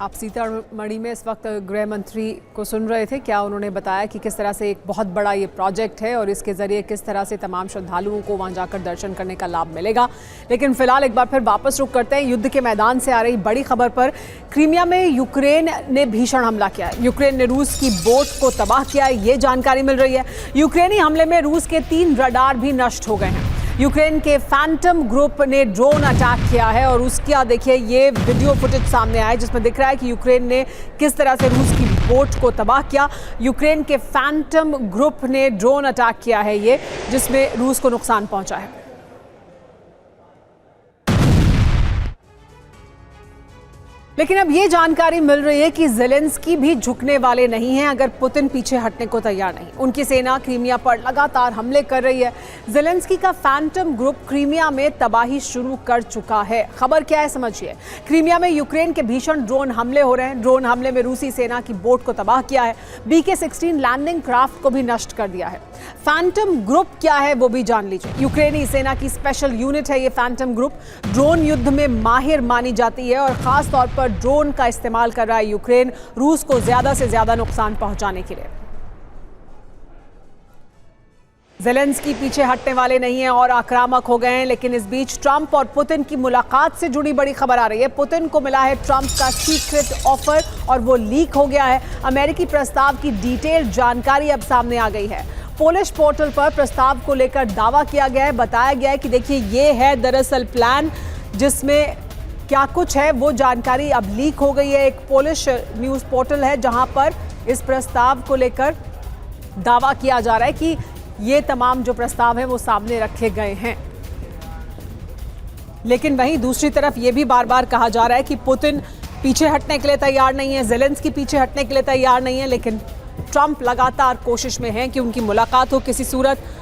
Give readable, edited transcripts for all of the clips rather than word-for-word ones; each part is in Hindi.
आप सीतामढ़ी में इस वक्त गृह मंत्री को सुन रहे थे। क्या उन्होंने बताया कि किस तरह से एक बहुत बड़ा ये प्रोजेक्ट है और इसके जरिए किस तरह से तमाम श्रद्धालुओं को वहां जाकर दर्शन करने का लाभ मिलेगा। लेकिन फिलहाल एक बार फिर वापस रुख करते हैं युद्ध के मैदान से आ रही बड़ी खबर पर। क्रीमिया में यूक्रेन ने भीषण हमला किया है। यूक्रेन ने रूस की बोट को तबाह किया है, ये जानकारी मिल रही है। यूक्रेनी हमले में रूस के 3 रडार भी नष्ट हो गए हैं। यूक्रेन के फैंटम ग्रुप ने ड्रोन अटैक किया है और उसका देखिए ये वीडियो फुटेज सामने आया है जिसमें दिख रहा है कि यूक्रेन ने किस तरह से रूस की बोट को तबाह किया। यूक्रेन के फैंटम ग्रुप ने ड्रोन अटैक किया है ये, जिसमें रूस को नुकसान पहुंचा है। लेकिन अब ये जानकारी मिल रही है कि ज़ेलेंस्की भी झुकने वाले नहीं हैं अगर पुतिन पीछे हटने को तैयार नहीं। उनकी सेना क्रीमिया पर लगातार हमले कर रही है। ज़ेलेंस्की का फैंटम ग्रुप क्रीमिया में तबाही शुरू कर चुका है। खबर क्या है समझिए। क्रीमिया में यूक्रेन के भीषण ड्रोन हमले हो रहे हैं। ड्रोन हमले में रूसी सेना की बोट को तबाह किया है। BK-16 लैंडिंग क्राफ्ट को भी नष्ट कर दिया है। फैंटम ग्रुप क्या है वो भी जान लीजिए। यूक्रेनी सेना की स्पेशल यूनिट है ये फैंटम ग्रुप। ड्रोन युद्ध में माहिर मानी जाती है और खास तौर पर ड्रोन का इस्तेमाल कर रहा है यूक्रेन रूस को ज्यादा से ज्यादा नुकसान पहुंचाने के लिए। ज़ेलेंस्की पीछे हटने वाले नहीं हैं और आक्रामक हो गए हैं। लेकिन इस बीच ट्रंप और पुतिन की मुलाकात से जुड़ी बड़ी खबर आ रही है। पुतिन को मिला है ट्रंप का सीक्रेट ऑफर और वो लीक हो गया है। अमेरिकी प्रस्ताव की डिटेल जानकारी अब सामने आ गई है। पोलिश पोर्टल पर प्रस्ताव को लेकर दावा किया गया है। बताया गया है कि देखिए ये है दरअसल प्लान, जिसमें क्या कुछ है वो जानकारी अब लीक हो गई है। एक पोलिश न्यूज़ पोर्टल है जहां पर इस प्रस्ताव को लेकर दावा किया जा रहा है कि ये तमाम जो प्रस्ताव हैं वो सामने रखे गए हैं। लेकिन वहीं दूसरी तरफ ये भी बार बार कहा जा रहा है कि पुतिन पीछे हटने के लिए तैयार नहीं है, ज़ेलेंस्की पीछे हटने के लिए तैयार नहीं है। लेकिन ट्रंप लगातार कोशिश में हैं कि उनकी मुलाकात हो किसी सूरत।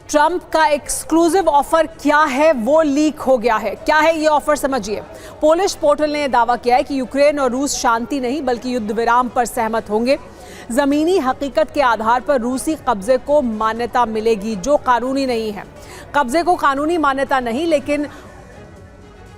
ट्रंप का एक्सक्लूसिव ऑफर क्या है वो लीक हो गया है। क्या है ये ऑफर समझिए। पोलिश पोर्टल ने दावा किया है कि यूक्रेन और रूस शांति नहीं बल्कि युद्ध विराम पर सहमत होंगे। जमीनी हकीकत के आधार पर रूसी कब्जे को मान्यता मिलेगी जो कानूनी नहीं है। कब्जे को कानूनी मान्यता नहीं, लेकिन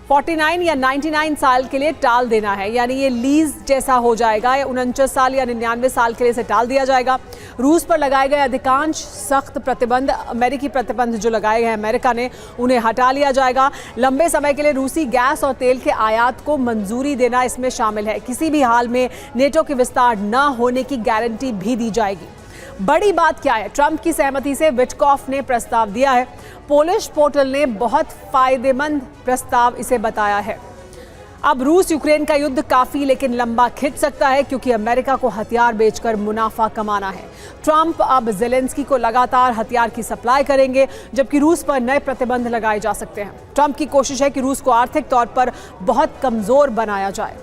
49 या 99 साल के लिए टाल देना है, यानी ये लीज जैसा हो जाएगा। या 49 साल या 99 साल के लिए इसे टाल दिया जाएगा। रूस पर लगाए गए अधिकांश सख्त प्रतिबंध, अमेरिकी प्रतिबंध जो लगाए गए हैं अमेरिका ने, उन्हें हटा लिया जाएगा। लंबे समय के लिए रूसी गैस और तेल के आयात को मंजूरी देना इसमें शामिल है। किसी भी हाल में नेटो के विस्तार न होने की गारंटी भी दी जाएगी। बड़ी बात क्या है, ट्रंप की सहमति से विटकॉफ ने प्रस्ताव दिया है। पोलिश पोर्टल ने बहुत फायदेमंद प्रस्ताव इसे बताया है। अब रूस यूक्रेन का युद्ध काफी लेकिन लंबा खिंच सकता है क्योंकि अमेरिका को हथियार बेचकर मुनाफा कमाना है। ट्रंप अब ज़ेलेंस्की को लगातार हथियार की सप्लाई करेंगे जबकि रूस पर नए प्रतिबंध लगाए जा सकते हैं। ट्रंप की कोशिश है कि रूस को आर्थिक तौर पर बहुत कमजोर बनाया जाए।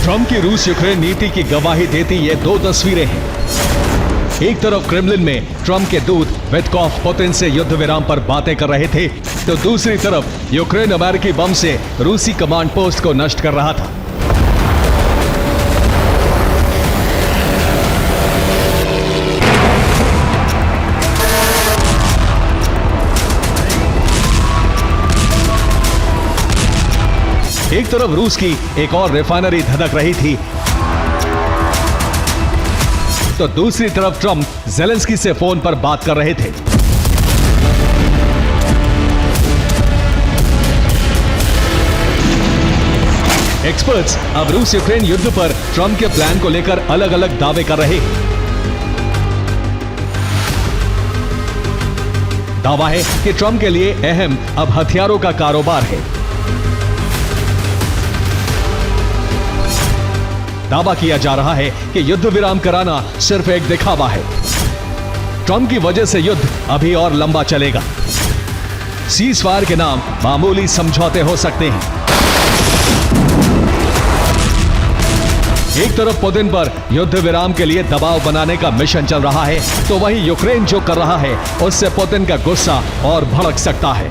ट्रंप की रूस यूक्रेन नीति की गवाही देती ये 2 तस्वीरें हैं। एक तरफ क्रेमलिन में ट्रंप के दूत विटकॉफ पुतिन से युद्ध विराम पर बातें कर रहे थे, तो दूसरी तरफ यूक्रेन अमेरिकी बम से रूसी कमांड पोस्ट को नष्ट कर रहा था। एक तरफ रूस की एक और रिफाइनरी धधक रही थी, तो दूसरी तरफ ट्रंप ज़ेलेंस्की से फोन पर बात कर रहे थे। एक्सपर्ट्स अब रूस यूक्रेन युद्ध पर ट्रंप के प्लान को लेकर अलग अलग दावे कर रहे हैं। दावा है कि ट्रंप के लिए अहम अब हथियारों का कारोबार है। दावा किया जा रहा है कि युद्ध विराम कराना सिर्फ एक दिखावा है। ट्रंप की वजह से युद्ध अभी और लंबा चलेगा। सीज फायर के नाम मामूली समझौते हो सकते हैं। एक तरफ पुतिन पर युद्ध विराम के लिए दबाव बनाने का मिशन चल रहा है, तो वहीं यूक्रेन जो कर रहा है उससे पुतिन का गुस्सा और भड़क सकता है।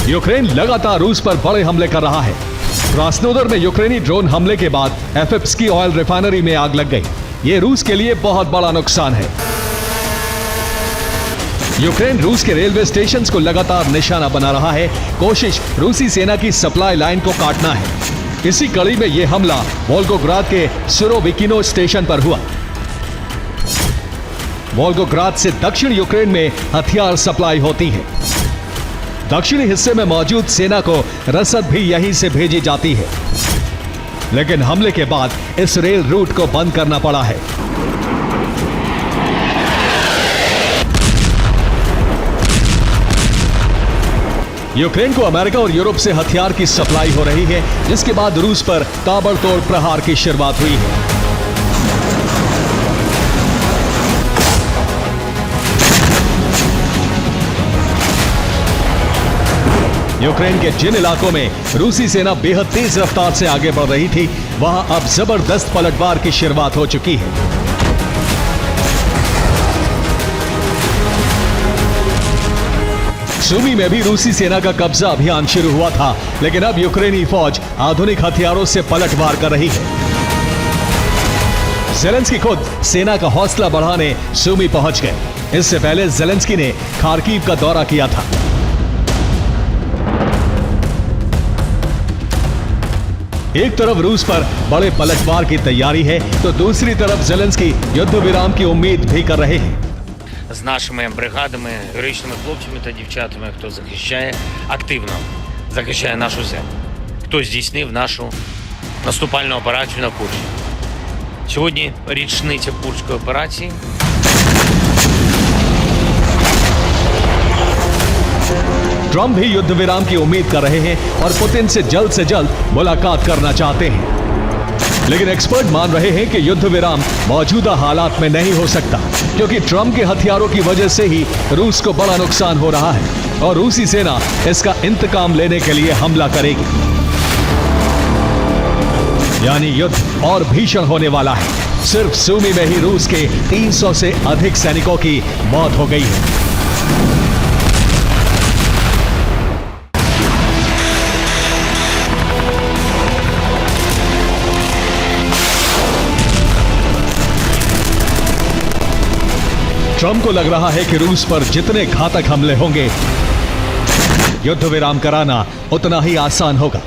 यूक्रेन लगातार रूस पर बड़े हमले कर रहा है। क्रास्नोदर में यूक्रेनी ड्रोन हमले के बाद एफएप्स की ऑयल रिफाइनरी में आग लग गई। यह रूस के लिए बहुत बड़ा नुकसान है। यूक्रेन रूस के रेलवे स्टेशंस को लगातार निशाना बना रहा है। कोशिश रूसी सेना की सप्लाई लाइन को काटना है। इसी कड़ी में यह हमला वोल्गोग्राद के सुरोविकिनो स्टेशन पर हुआ। वोल्गोग्राद से दक्षिण यूक्रेन में हथियार सप्लाई होती है। दक्षिणी हिस्से में मौजूद सेना को रसद भी यहीं से भेजी जाती है, लेकिन हमले के बाद इस रेल रूट को बंद करना पड़ा है। यूक्रेन को अमेरिका और यूरोप से हथियार की सप्लाई हो रही है, जिसके बाद रूस पर ताबड़तोड़ प्रहार की शुरुआत हुई है। यूक्रेन के जिन इलाकों में रूसी सेना बेहद तेज रफ्तार से आगे बढ़ रही थी, वहां अब जबरदस्त पलटवार की शुरुआत हो चुकी है। सुमी में भी रूसी सेना का कब्जा अभियान शुरू हुआ था, लेकिन अब यूक्रेनी फौज आधुनिक हथियारों से पलटवार कर रही है। ज़ेलेंस्की खुद सेना का हौसला बढ़ाने सुमी पहुंच गए। इससे पहले ज़ेलेंस्की ने खार्किव का दौरा किया था। एक तरफ रूस पर बड़े पलटवार की तैयारी है, तो दूसरी तरफ ज़ेलेंस्की युद्ध विराम की उम्मीद भी कर रहे हैं। З нашими бригадами, героїчними хлопцями та дівчатами, хто захищає, активно захищає нашу землю, хто здійснив нашу наступальну операцію на Курщині. Сьогодні річниця Курської операції. ट्रंप भी युद्ध विराम की उम्मीद कर रहे हैं और पुतिन से जल्द मुलाकात करना चाहते हैं, लेकिन एक्सपर्ट मान रहे हैं कि युद्ध विराम मौजूदा हालात में नहीं हो सकता, क्योंकि ट्रंप के हथियारों की वजह से ही रूस को बड़ा नुकसान हो रहा है और रूसी सेना इसका इंतकाम लेने के लिए हमला करेगी। यानी युद्ध और भीषण होने वाला है। सिर्फ सुमी में ही रूस के 300 से अधिक सैनिकों की मौत हो गई है। ट्रंप को लग रहा है कि रूस पर जितने घातक हमले होंगे, युद्ध विराम कराना उतना ही आसान होगा।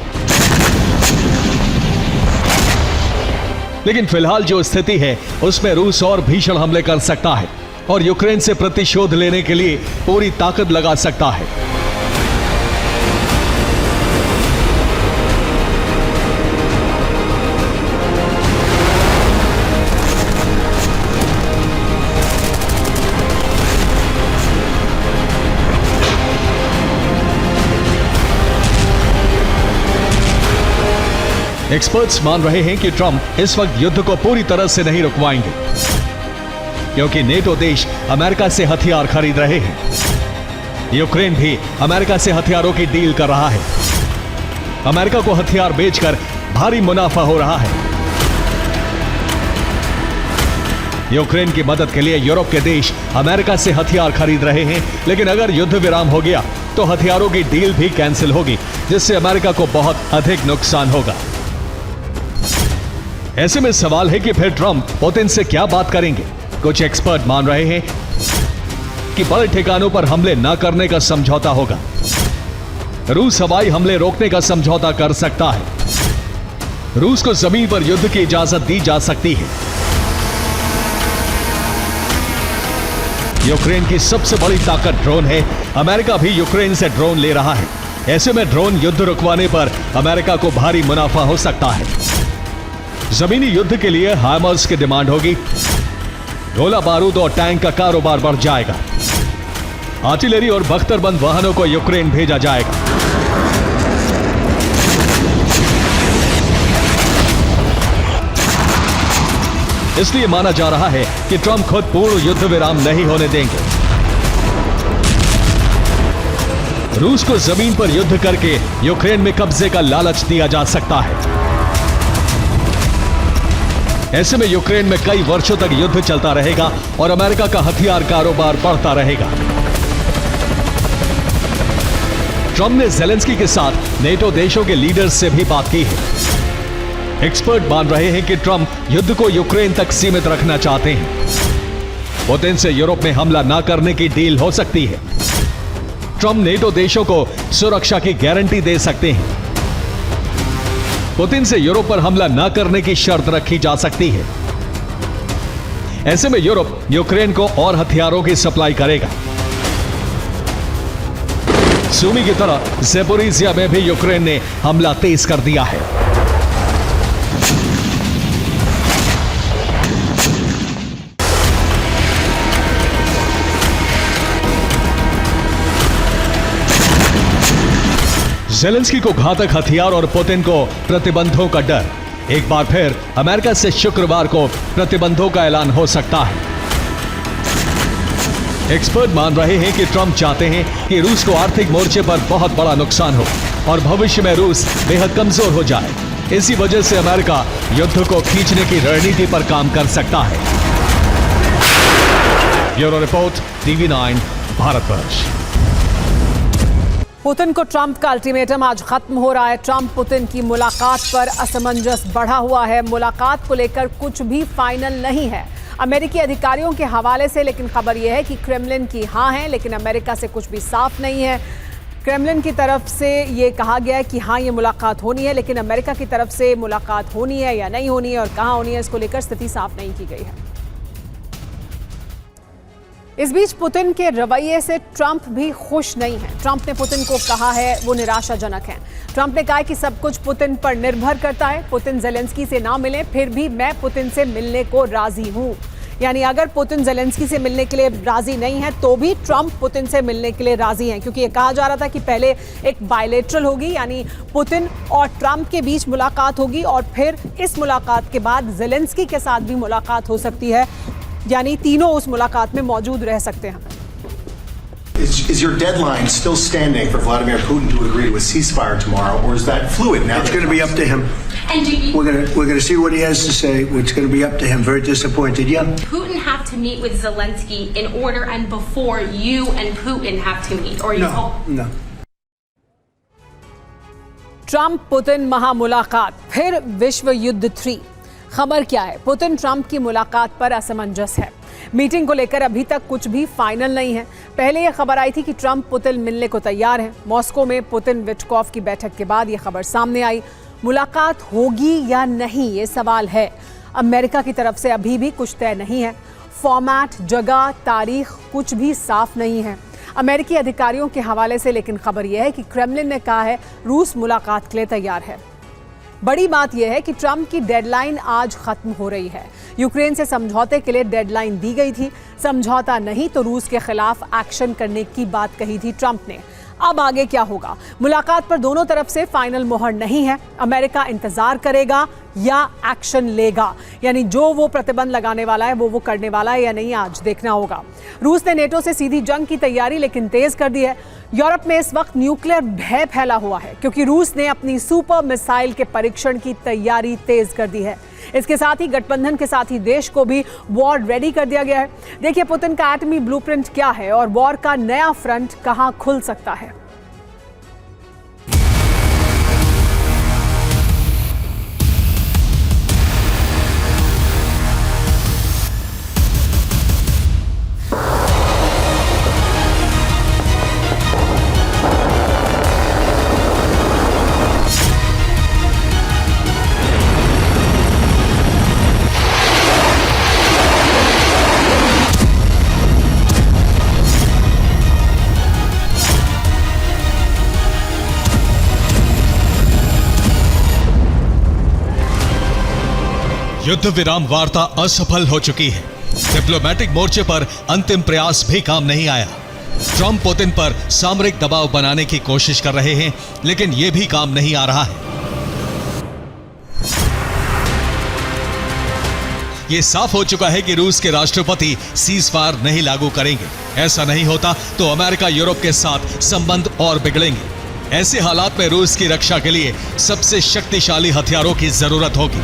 लेकिन फिलहाल जो स्थिति है उसमें रूस और भीषण हमले कर सकता है और यूक्रेन से प्रतिशोध लेने के लिए पूरी ताकत लगा सकता है। एक्सपर्ट्स मान रहे हैं कि ट्रंप इस वक्त युद्ध को पूरी तरह से नहीं रुकवाएंगे, क्योंकि नेटो देश अमेरिका से हथियार खरीद रहे हैं। यूक्रेन भी अमेरिका से हथियारों की डील कर रहा है। अमेरिका को हथियार बेचकर भारी मुनाफा हो रहा है। यूक्रेन की मदद के लिए यूरोप के देश अमेरिका से हथियार खरीद रहे हैं, लेकिन अगर युद्ध विराम हो गया तो हथियारों की डील भी कैंसिल होगी, जिससे अमेरिका को बहुत अधिक नुकसान होगा। ऐसे में सवाल है कि फिर ट्रंप पुतिन से क्या बात करेंगे। कुछ एक्सपर्ट मान रहे हैं कि बड़े ठिकानों पर हमले न करने का समझौता होगा। रूस हवाई हमले रोकने का समझौता कर सकता है। रूस को जमीन पर युद्ध की इजाजत दी जा सकती है। यूक्रेन की सबसे बड़ी ताकत ड्रोन है। अमेरिका भी यूक्रेन से ड्रोन ले रहा है। ऐसे में ड्रोन युद्ध रुकवाने पर अमेरिका को भारी मुनाफा हो सकता है। जमीनी युद्ध के लिए हाइमर्स की डिमांड होगी। गोला बारूद और टैंक का कारोबार बढ़ जाएगा। आर्टिलरी और बख्तरबंद वाहनों को यूक्रेन भेजा जाएगा। इसलिए माना जा रहा है कि ट्रंप खुद पूर्ण युद्ध विराम नहीं होने देंगे। रूस को जमीन पर युद्ध करके यूक्रेन में कब्जे का लालच दिया जा सकता है। ऐसे में यूक्रेन में कई वर्षों तक युद्ध चलता रहेगा और अमेरिका का हथियार कारोबार बढ़ता रहेगा। ट्रंप ने ज़ेलेंस्की के साथ नेटो देशों के लीडर्स से भी बात की है। एक्सपर्ट मान रहे हैं कि ट्रंप युद्ध को यूक्रेन तक सीमित रखना चाहते हैं। पुतिन से यूरोप में हमला न करने की डील हो सकती है। ट्रंप नेटो देशों को सुरक्षा की गारंटी दे सकते हैं। पुतिन से यूरोप पर हमला न करने की शर्त रखी जा सकती है। ऐसे में यूरोप यूक्रेन को और हथियारों की सप्लाई करेगा। सुमी की तरह ज़ेपोरिजिया में भी यूक्रेन ने हमला तेज कर दिया है। ज़ेलेंस्की को घातक हथियार और पुतिन को प्रतिबंधों का डर। एक बार फिर अमेरिका से शुक्रवार को प्रतिबंधों का ऐलान हो सकता है। एक्सपर्ट मान रहे हैं कि ट्रंप चाहते हैं कि रूस को आर्थिक मोर्चे पर बहुत बड़ा नुकसान हो और भविष्य में रूस बेहद कमजोर हो जाए। इसी वजह से अमेरिका युद्ध को खींचने की रणनीति पर काम कर सकता है। Bureau report, TV9 Bharatvarsh. Putin को ट्रंप का अल्टीमेटम आज खत्म हो रहा है। ट्रंप पुतिन की मुलाकात पर असमंजस बढ़ा हुआ है। मुलाकात को लेकर कुछ भी फाइनल नहीं है अमेरिकी अधिकारियों के हवाले से, लेकिन खबर यह है कि क्रेमलिन की हाँ है, लेकिन अमेरिका से कुछ भी साफ नहीं है। क्रेमलिन की तरफ से ये कहा गया है कि हाँ ये मुलाकात होनी है, लेकिन अमेरिका की तरफ से मुलाकात होनी है या नहीं होनी है और कहाँ होनी है, इसको लेकर स्थिति साफ नहीं की गई है। इस बीच पुतिन के रवैये से ट्रंप भी खुश नहीं है। ट्रंप ने पुतिन को कहा है वो निराशाजनक है। ट्रंप ने कहा है कि सब कुछ पुतिन पर निर्भर करता है। पुतिन ज़ेलेंस्की से ना मिले फिर भी मैं पुतिन से मिलने को राजी हूं। यानी अगर पुतिन ज़ेलेंस्की से मिलने के लिए राजी नहीं है तो भी ट्रंप पुतिन से मिलने के लिए राजी हैं, क्योंकि ये कहा जा रहा था कि पहले एक बायलैटरल होगी, यानी पुतिन और ट्रंप के बीच मुलाकात होगी और फिर इस मुलाकात के बाद ज़ेलेंस्की के साथ भी मुलाकात हो सकती है, यानी तीनों उस मुलाकात में मौजूद रह सकते हैं। Is your deadline still standing for Vladimir Putin to agree to a ceasefire tomorrow, or is that fluid now? It's going to be up to him. And We're going to see what he has to say. It's going to be up to him. Very disappointed. Yeah. Putin have to meet with Zelensky in order and before you and Putin have to meet, or you No. Trump Putin महामुलाकात, फिर विश्व युद्ध 3। खबर क्या है? पुतिन ट्रंप की मुलाकात पर असमंजस है। मीटिंग को लेकर अभी तक कुछ भी फाइनल नहीं है। पहले यह खबर आई थी कि ट्रंप पुतिन मिलने को तैयार हैं। मॉस्को में पुतिन विटकॉफ की बैठक के बाद यह खबर सामने आई। मुलाकात होगी या नहीं ये सवाल है। अमेरिका की तरफ से अभी भी कुछ तय नहीं है। फॉर्मेट, जगह, तारीख कुछ भी साफ नहीं है अमेरिकी अधिकारियों के हवाले से, लेकिन खबर यह है कि क्रेमलिन ने कहा है रूस मुलाकात के लिए तैयार है। बड़ी बात यह है कि ट्रंप की डेडलाइन आज खत्म हो रही है। यूक्रेन से समझौते के लिए डेडलाइन दी गई थी। समझौता नहीं तो रूस के खिलाफ एक्शन करने की बात कही थी ट्रंप ने। अब आगे क्या होगा? मुलाकात पर दोनों तरफ से फाइनल मोहर नहीं है। अमेरिका इंतजार करेगा या एक्शन लेगा, यानी जो वो प्रतिबंध लगाने वाला है वो करने वाला है या नहीं, आज देखना होगा। रूस ने नेटो से सीधी जंग की तैयारी लेकिन तेज कर दी है। यूरोप में इस वक्त न्यूक्लियर भय फैला हुआ है क्योंकि रूस ने अपनी सुपर मिसाइल के परीक्षण की तैयारी तेज कर दी है। इसके साथ ही गठबंधन के साथ ही देश को भी वॉर रेडी कर दिया गया है। देखिए पुतिन का एटमी ब्लूप्रिंट क्या है और वॉर का नया फ्रंट कहां खुल सकता है। युद्ध विराम वार्ता असफल हो चुकी है। डिप्लोमेटिक मोर्चे पर अंतिम प्रयास भी काम नहीं आया। ट्रंप पुतिन पर सामरिक दबाव बनाने की कोशिश कर रहे हैं, लेकिन यह भी काम नहीं आ रहा है। ये साफ हो चुका है कि रूस के राष्ट्रपति सीज फायर नहीं लागू करेंगे। ऐसा नहीं होता तो अमेरिका यूरोप के साथ संबंध और बिगड़ेंगे। ऐसे हालात में रूस की रक्षा के लिए सबसे शक्तिशाली हथियारों की जरूरत होगी।